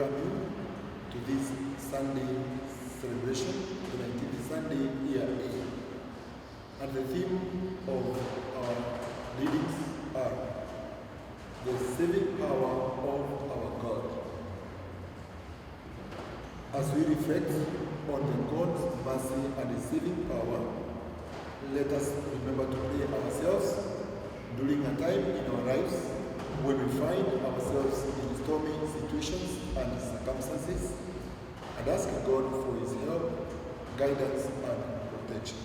welcome you to this Sunday celebration, the 19th Sunday, year A. And the theme of our readings are the saving power of our God. As we reflect on the God's mercy and His saving power, let us remember to pray ourselves during a time in our lives when we find ourselves in stormy situations and circumstances, and ask God for His help, guidance, and protection.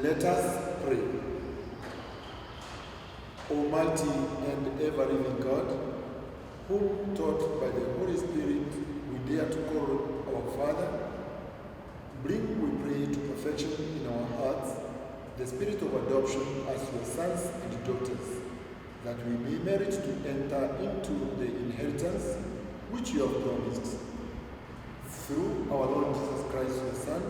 Let us pray. Almighty and ever-living God, whom taught by the Holy Spirit we dare to call our Father, bring, we pray, to perfection in our hearts the spirit of adoption as your sons and daughters, that we may merit to enter into the inheritance which you have promised. Through our Lord Jesus Christ, your Son,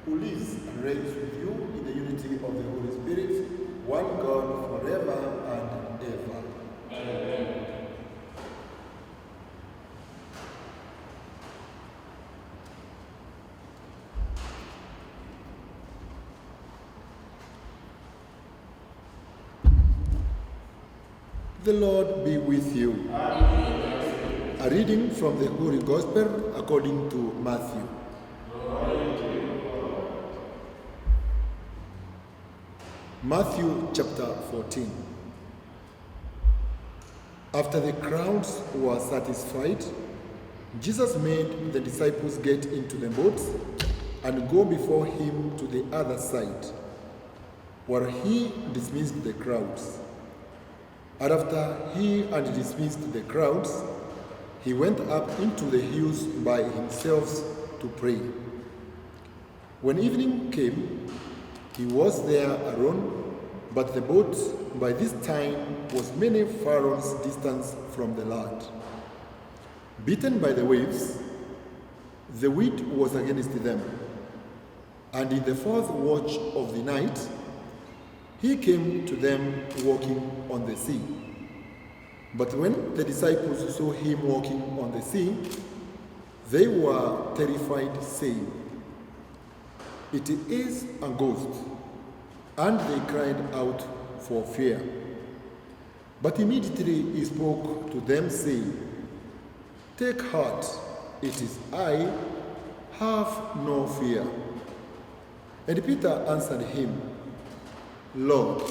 who lives and reigns with you in the unity of the Holy Spirit, one God, forever and ever. Amen. The Lord be with you. Amen. A reading from the Holy Gospel according to Matthew. Matthew chapter 14. After the crowds were satisfied, Jesus made the disciples get into the boats and go before him to the other side, where he dismissed the crowds. And after he had dismissed the crowds, he went up into the hills by himself to pray. When evening came, he was there alone, but the boat by this time was many furlongs distance from the land. Beaten by the waves, the wind was against them. And in the fourth watch of the night, he came to them walking on the sea. But when the disciples saw him walking on the sea, they were terrified, saying, "It is a ghost." And they cried out for fear. But immediately he spoke to them, saying, "Take heart, it is I, have no fear." And Peter answered him, "Lord,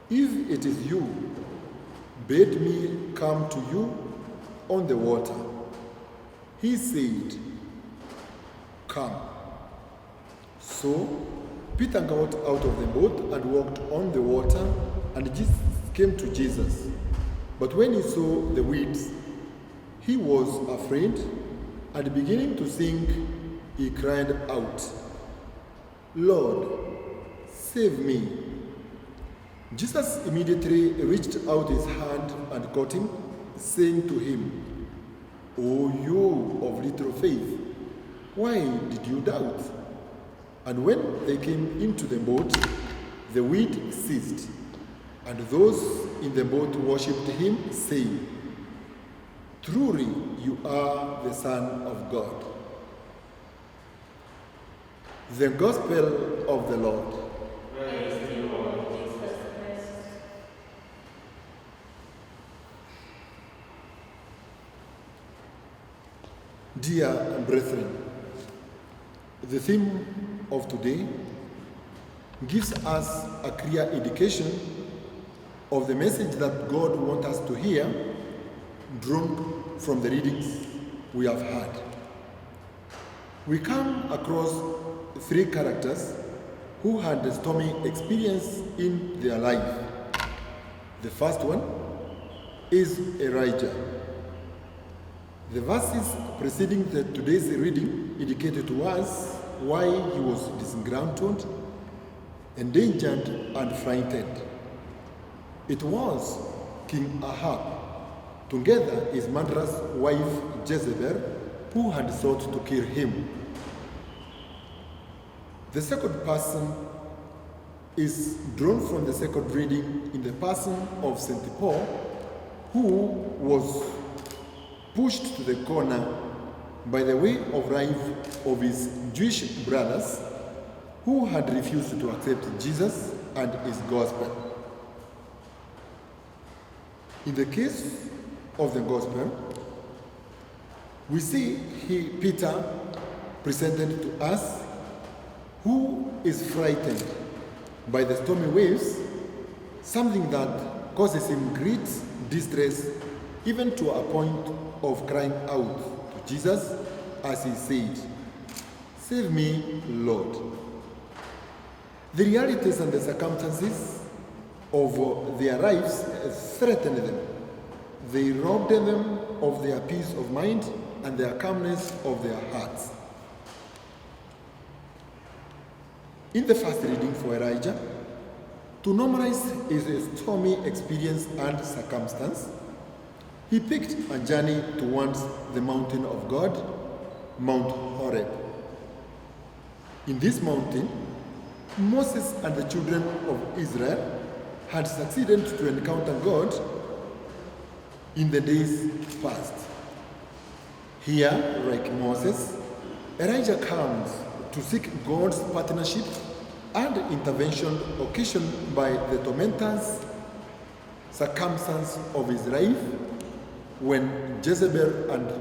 if it is you, bid me come to you on the water." He said, "Come." So Peter got out of the boat and walked on the water, and Jesus came to Jesus. But when he saw the winds, he was afraid, and beginning to sink, he cried out, "Lord, save me." Jesus immediately reached out his hand and caught him, saying to him, "O you of little faith, why did you doubt?" And when they came into the boat, the wind ceased, and those in the boat worshipped him, saying, "Truly you are the Son of God." The Gospel of the Lord. Praise to you, Lord Jesus Christ. Dear brethren, the theme of today gives us a clear indication of the message that God wants us to hear, drawn from the readings we have heard. We come across three characters who had a stormy experience in their life. The first one is Elijah. The verses preceding today's reading indicated to us why he was disgruntled, endangered, and frightened. It was King Ahab, together his murderous wife Jezebel, who had sought to kill him. The second person is drawn from the second reading in the person of St. Paul, who was pushed to the corner by the way of life of his Jewish brothers who had refused to accept Jesus and his gospel. In the case of the gospel, we see Peter presented to us, who is frightened by the stormy waves, something that causes him great distress, even to a point of crying out to Jesus as he said, "Save me, Lord." The realities and the circumstances of their lives threatened them. They robbed them of their peace of mind and their calmness of their hearts. In the first reading for Elijah, to normalize his stormy experience and circumstance, he picked a journey towards the mountain of God, Mount Horeb. In this mountain, Moses and the children of Israel had succeeded to encounter God in the days past. Here, like Moses, Elijah comes to seek God's partnership and intervention occasioned by the tormentors circumstance of his life when Jezebel and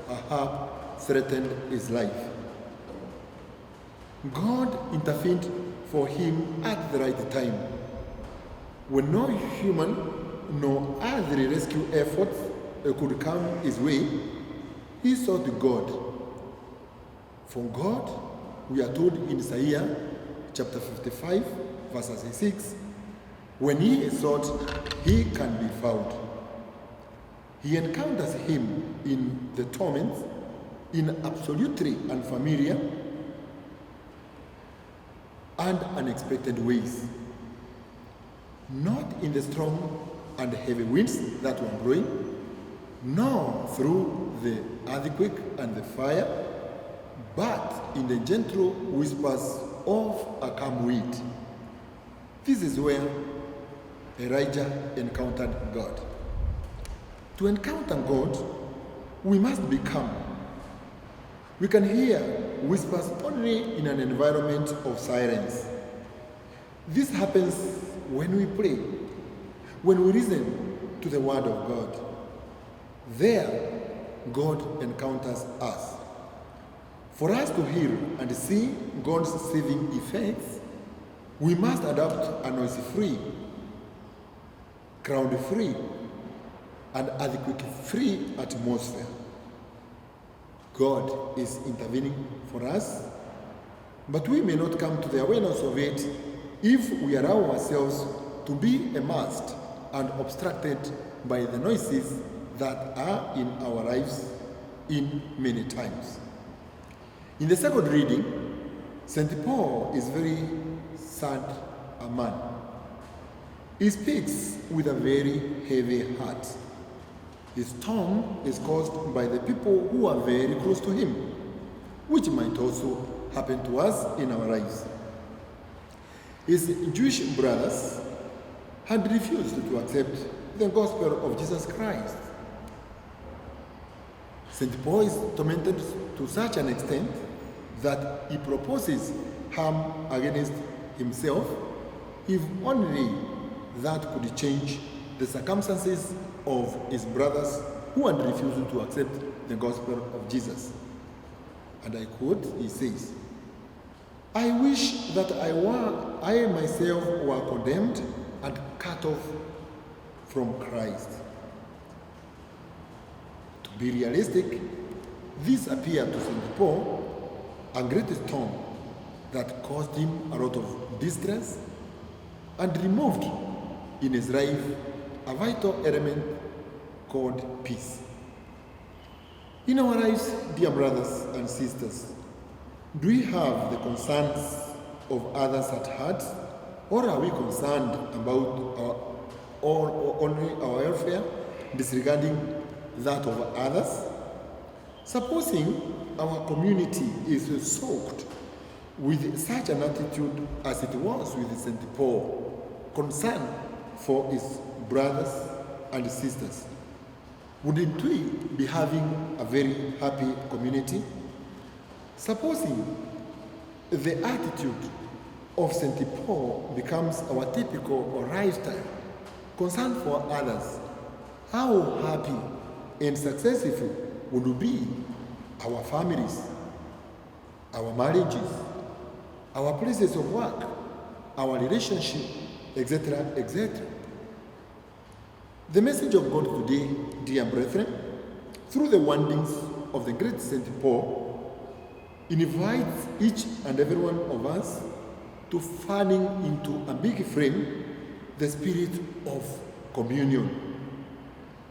Ahab threatened his life. God intervened for him at the right time. When no human nor earthly rescue efforts could come his way, he sought God. From God, we are told in Isaiah chapter 55, verses 6, when he is sought, he can be found. He encounters him in the torments, in absolutely unfamiliar and unexpected ways. Not in the strong and heavy winds that were blowing, nor through the earthquake and the fire, but in the gentle whispers of a calm wind. This is where Elijah encountered God. To encounter God, we must be calm. We can hear whispers only in an environment of silence. This happens when we pray, when we listen to the word of God. There, God encounters us. For us to hear and see God's saving effects, we must adopt a noise-free, crowd-free, and earthquake-free atmosphere. God is intervening for us, but we may not come to the awareness of it if we allow ourselves to be immersed and obstructed by the noises that are in our lives in many times. In the second reading, St. Paul is very sad a man. He speaks with a very heavy heart. His tone is caused by the people who are very close to him, which might also happen to us in our lives. His Jewish brothers had refused to accept the gospel of Jesus Christ. St. Paul is tormented to such an extent that he proposes harm against himself if only that could change the circumstances of his brothers who had refused to accept the gospel of Jesus. And I quote, he says, "I wish that I myself were condemned and cut off from Christ." To be realistic, this appeared to St. Paul a great storm that caused him a lot of distress and removed in his life a vital element called peace. In our lives, dear brothers and sisters, do we have the concerns of others at heart, or are we concerned about only our welfare, disregarding that of others? Supposing our community is soaked with such an attitude as it was with St. Paul, concern for his brothers and sisters, wouldn't we be having a very happy community? Supposing the attitude of St. Paul becomes our typical lifestyle, concern for others, how happy and successful would be our families, our marriages, our places of work, our relationship, etc., etc. The message of God today, dear brethren, through the wondings of the great St. Paul, invites each and every one of us to fanning into a big flame the spirit of communion,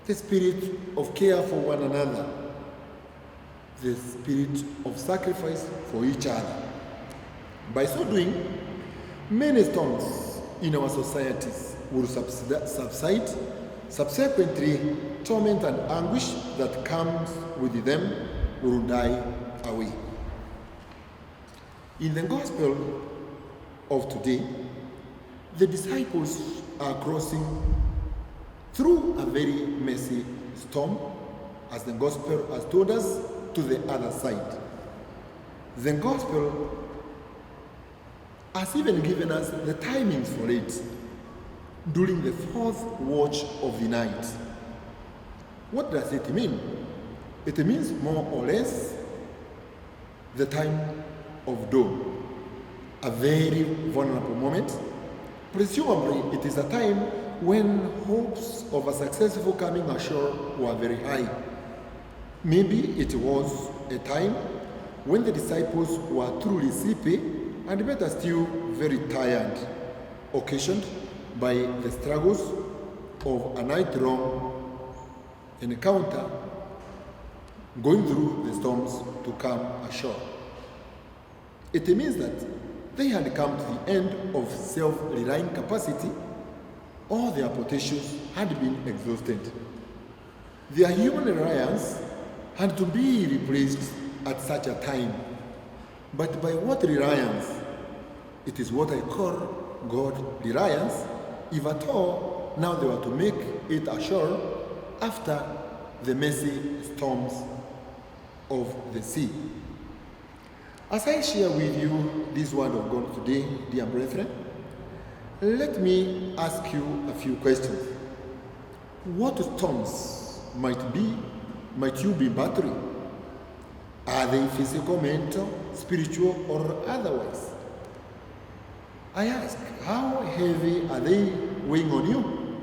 the spirit of care for one another, the spirit of sacrifice for each other. By so doing, many storms in our societies will subside. Subsequently, torment and anguish that comes with them will die away. In the Gospel of today, the disciples are crossing through a very messy storm, as the Gospel has told us, to the other side. The Gospel has even given us the timings for it during the fourth watch of the night. What does it mean? It means more or less the time of dawn, a very vulnerable moment. Presumably, it is a time when hopes of a successful coming ashore were very high. Maybe it was a time when the disciples were truly sleepy and better still very tired, occasioned by the struggles of a night-long encounter going through the storms to come ashore. It means that they had come to the end of self-relying capacity. All their potentials had been exhausted. Their human reliance had to be replaced at such a time. But by what reliance? It is what I call God reliance, if at all now they were to make it ashore after the messy storms of the sea. As I share with you this word of God today, dear brethren, let me ask you a few questions. What storms might you be battling? Are they physical, mental, spiritual, or otherwise? I ask, how heavy are they weighing on you?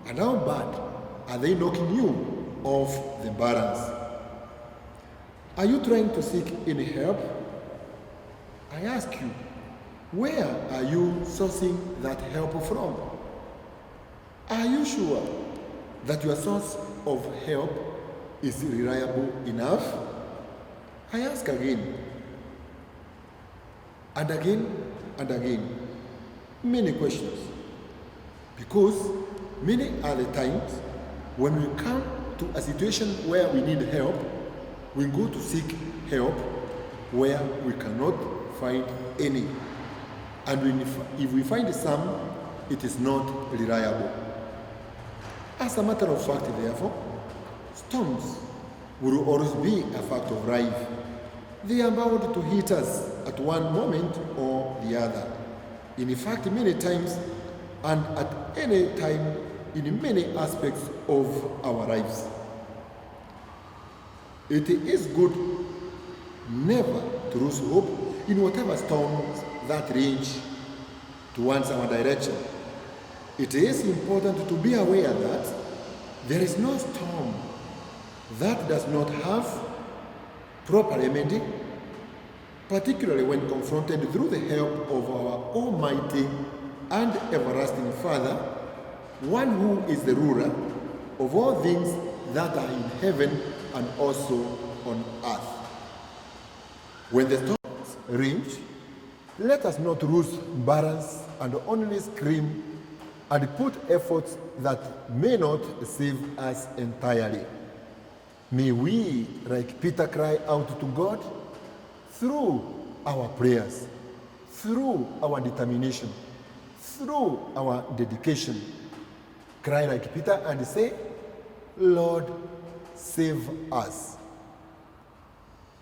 And how bad are they knocking you off the balance? Are you trying to seek any help? I ask you, where are you sourcing that help from? Are you sure that your source of help is reliable enough? I ask again, and again, and again, many questions. Because many are the times when we come to a situation where we need help, we go to seek help where we cannot find any. And if we find some, it is not reliable. As a matter of fact, therefore, storms will always be a fact of life. They are bound to hit us at one moment or the other. In fact, many times and at any time in many aspects of our lives. It is good never to lose hope in whatever storms that range towards our direction. It is important to be aware that there is no storm that does not have proper remedy, particularly when confronted through the help of our Almighty and everlasting Father, one who is the ruler of all things that are in heaven and also on earth. When the storms range, let us not lose balance and only scream and put efforts that may not save us entirely. May we, like Peter, cry out to God through our prayers. through our determination, through our dedication, cry like Peter and say, Lord, save us.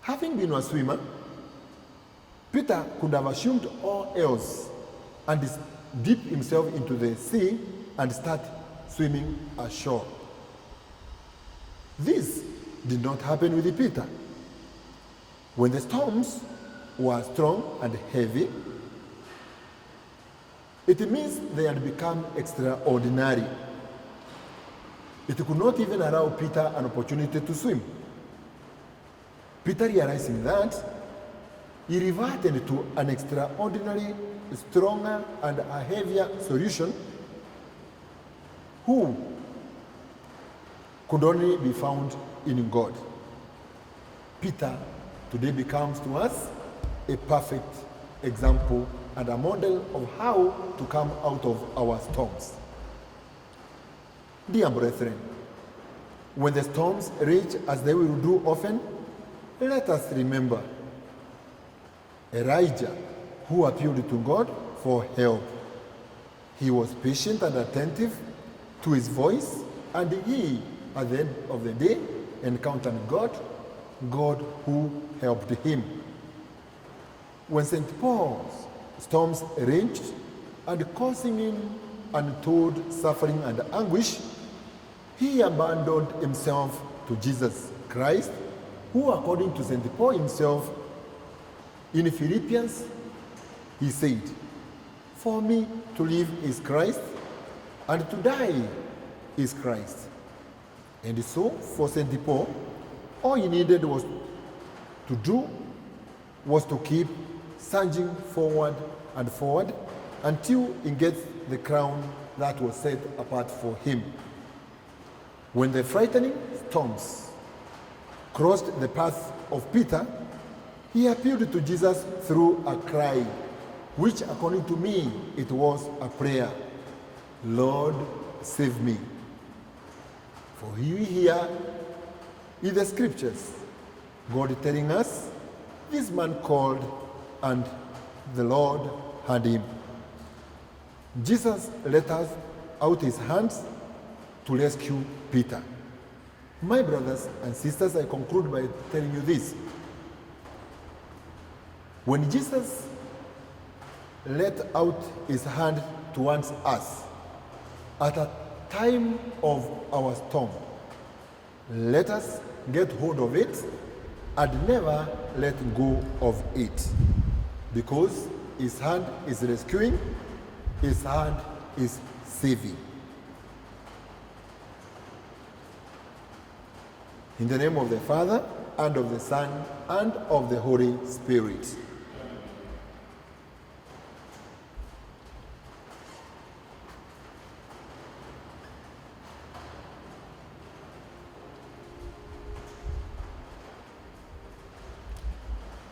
Having been a swimmer, Peter could have assumed all else and dip himself into the sea and start swimming ashore. This did not happen with Peter. When the storms were strong and heavy, it means they had become extraordinary. It could not even allow Peter an opportunity to swim. Peter, realizing that, he reverted to an extraordinary, stronger, and a heavier solution, who could only be found in God. Peter today becomes to us a perfect example and a model of how to come out of our storms. Dear brethren, when the storms rage as they will do often, let us remember Elijah, who appealed to God for help. He was patient and attentive to his voice, and he, at the end of the day, encountered God who helped him. When St. Paul's storms raged and causing him untold suffering and anguish, he abandoned himself to Jesus Christ, who, according to St. Paul himself, in Philippians, he said, "For me to live is Christ, and to die is Christ." And so, for St. Paul, all he needed to do was to keep surging forward and forward until he gets the crown that was set apart for him. When the frightening storms crossed the path of Peter, he appealed to Jesus through a cry, which, according to me, it was a prayer. Lord, save me. For we hear in the scriptures God telling us, this man called and the Lord heard him. Jesus let us out his hands to rescue Peter. My brothers and sisters, I conclude by telling you this. When Jesus let out his hand towards us at a time of our storm, let us get hold of it and never let go of it, because his hand is rescuing, his hand is saving. In the name of the Father, and of the Son, and of the Holy Spirit.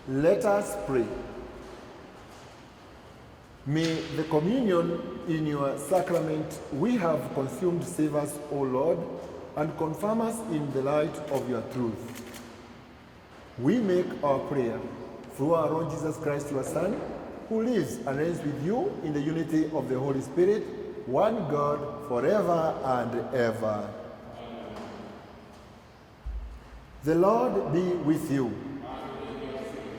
Let us pray. May the communion in your sacrament we have consumed save us, O Lord, and confirm us in the light of your truth. We make our prayer through our Lord Jesus Christ, your Son, who lives and reigns with you in the unity of the Holy Spirit, one God, forever and ever. The Lord be with you.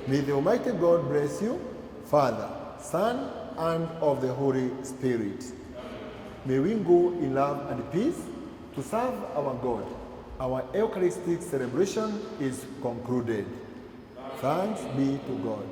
May the Almighty God bless you, Father, Son, and of the Holy Spirit. May we go in love and peace to serve our God. Our Eucharistic celebration is concluded. Thanks be to God.